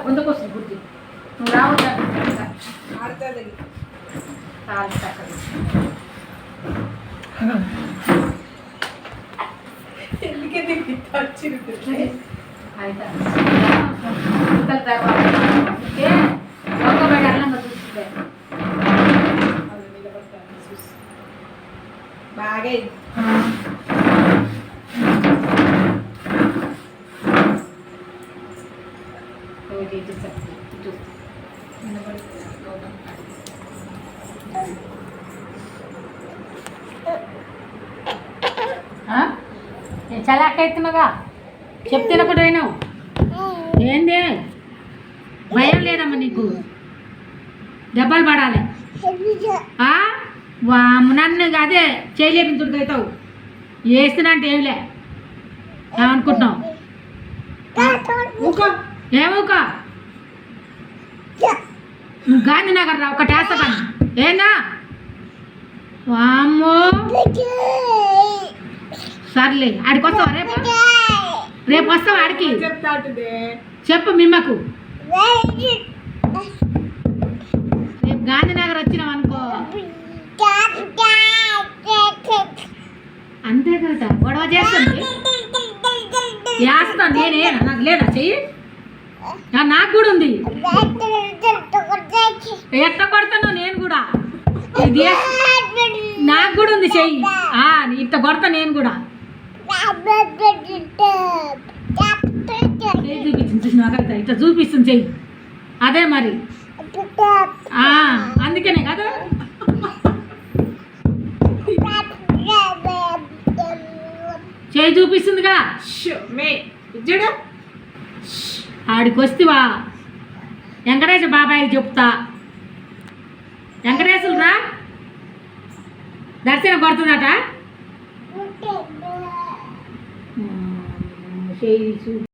ముందుకు వస్తుంది బుద్ధి నువ్వు రావద్దు ఆడుతుంది ఎందుకంటే వచ్చింది అయితే తర్వాత ఒక్కబడి అల్లంగా చూస్తుందే బాగా చలాకైతున్నాగా చెప్తే పోయినావు ఏంది భయం లేదమ్మా నీకు దెబ్బలు పడాలి నన్ను అదే చేయలేపించుడికి అవుతావు వేస్తున్నా అంటే ఏమిలే ఏమనుకుంటున్నావు ఏమూక నువ్వు గాంధీనగర్ రా ఒకటి వేస్తా కానీ ఏందా వామ్మో సర్లే ఆడికి వస్తావా రేపు రేపు వస్తావా ఆడికి చెప్పు మిమ్మకు రేపు గాంధీనగర్ వచ్చినాం అనుకో అంతే కదా గొడవ చేస్తుంది వేస్తాను నేనే నాకు లేదా చెయ్యి నాకు కూడా ఉంది ఎట్ట కొడతాను నేను కూడా ఇది నాకు కూడా ఉంది చెయ్యి ఇట్ట కొడతా నేను కూడా చూపించింది నాకైతే ఇట్లా చూపిస్తుంది చెయ్యి అదే మరి అందుకనే కదా చేయి చూపిస్తుందిగా చూడు ఆడికి వస్తేవా వెంకటేశ్వర బాబాయ్కి చెప్తా వెంకటేశ్వరు రా దర్శనం కొడుతుందట చేయి